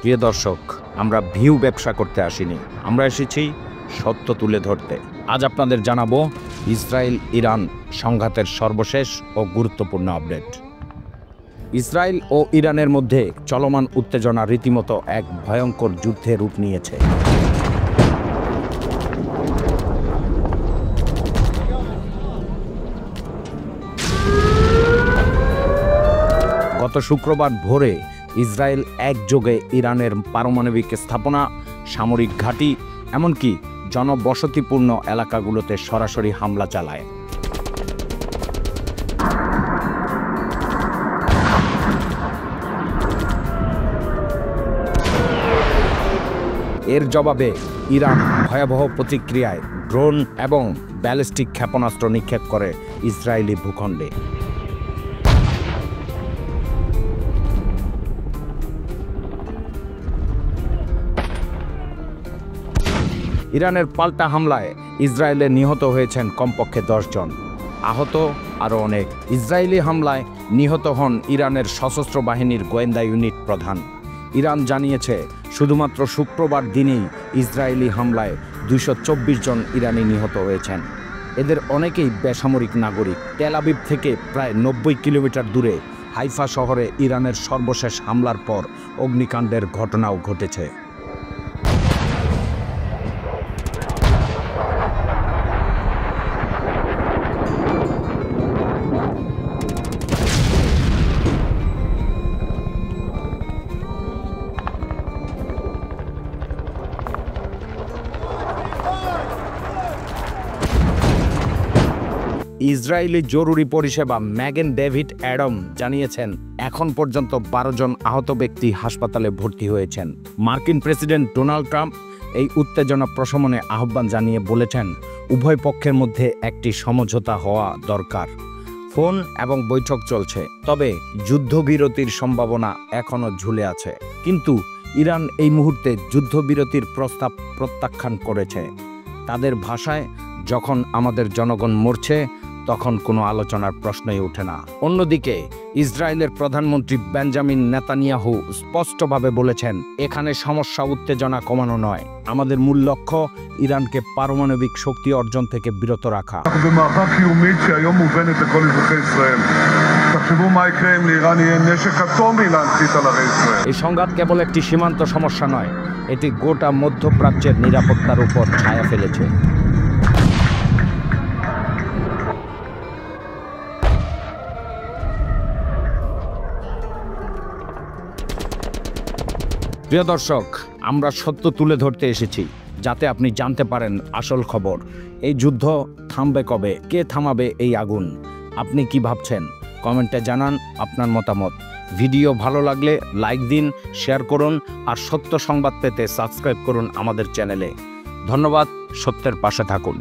প্রিয় দর্শক, আমরা ভিউ ব্যবসা করতে আসিনি, আমরা এসেছি সত্য তুলে ধরতে। আজ আপনাদের জানাবো ইসরায়েল ইরান সংঘাতের সর্বশেষ ও গুরুত্বপূর্ণ আপডেট। ইসরায়েল ও ইরানের মধ্যে চলমান উত্তেজনা রীতিমতো এক ভয়ঙ্কর যুদ্ধে রূপ নিয়েছে। গত শুক্রবার ভোরে ইসরায়েল একযোগে ইরানের পারমাণবিক স্থাপনা, সামরিক ঘাঁটি, এমনকি জনবসতিপূর্ণ এলাকাগুলোতে সরাসরি হামলা চালায়। এর জবাবে ইরান ভয়াবহ প্রতিক্রিয়ায় ড্রোন এবং ব্যালিস্টিক ক্ষেপণাস্ত্র নিক্ষেপ করে ইসরায়েলি ভূখণ্ডে। ইরানের পাল্টা হামলায় ইসরায়েলে নিহত হয়েছেন কমপক্ষে 10 জন, আহত আরও অনেক। ইসরায়েলি হামলায় নিহত হন ইরানের সশস্ত্র বাহিনীর গোয়েন্দা ইউনিট প্রধান। ইরান জানিয়েছে শুধুমাত্র শুক্রবার দিনেই ইসরায়েলি হামলায় 224 জন ইরানি নিহত হয়েছেন। এদের অনেকেই বেসামরিক নাগরিক। তেল আবিব থেকে প্রায় 90 কিলোমিটার দূরে হাইফা শহরে ইরানের সর্বশেষ হামলার পর অগ্নিকাণ্ডের ঘটনাও ঘটেছে। ইসরায়েলি জরুরি পরিষেবা ম্যাগেন ডেভিড অ্যাডাম জানিয়েছেন এখন পর্যন্ত 12 জন আহত ব্যক্তি হাসপাতালে ভর্তি হয়েছেন। মার্কিন প্রেসিডেন্ট ডোনাল্ড ট্রাম্প এই উত্তেজনা প্রশমনে আহ্বান জানিয়ে বলেছেন উভয় পক্ষের মধ্যে একটি সমঝোতা হওয়া দরকার। ফোন এবং বৈঠক চলছে, তবে যুদ্ধবিরতির সম্ভাবনা এখনও ঝুলে আছে। কিন্তু ইরান এই মুহূর্তে যুদ্ধবিরতির প্রস্তাব প্রত্যাখ্যান করেছে। তাদের ভাষায়, যখন আমাদের জনগণ মরছে তখন কোনো আলোচনার প্রশ্নই ওঠে না। অন্যদিকে ইসরায়েলের প্রধানমন্ত্রী বেঞ্জামিন নেতানিয়াহু স্পষ্টভাবে বলেছেন এখানে সমস্যা উত্তেজনা কমানো নয়, আমাদের মূল লক্ষ্য ইরানকে পারমাণবিক শক্তি অর্জন থেকে বিরত রাখা। এই সংঘাত কেবল একটি সীমান্ত সমস্যা নয়, এটি গোটা মধ্যপ্রাচ্যের নিরাপত্তার উপর ছায়া ফেলেছে। প্রিয় দর্শক, আমরা সত্য তুলে ধরতে এসেছি যাতে আপনি জানতে পারেন আসল খবর। এই যুদ্ধ থামবে কবে? কে থামাবে এই আগুন? আপনি কি ভাবছেন? কমেন্টে জানান আপনার মতামত। ভিডিও ভালো লাগলে লাইক দিন, শেয়ার করুন আর সত্য সংবাদ পেতে সাবস্ক্রাইব করুন আমাদের চ্যানেলে। ধন্যবাদ, সত্যের পাশে থাকুন।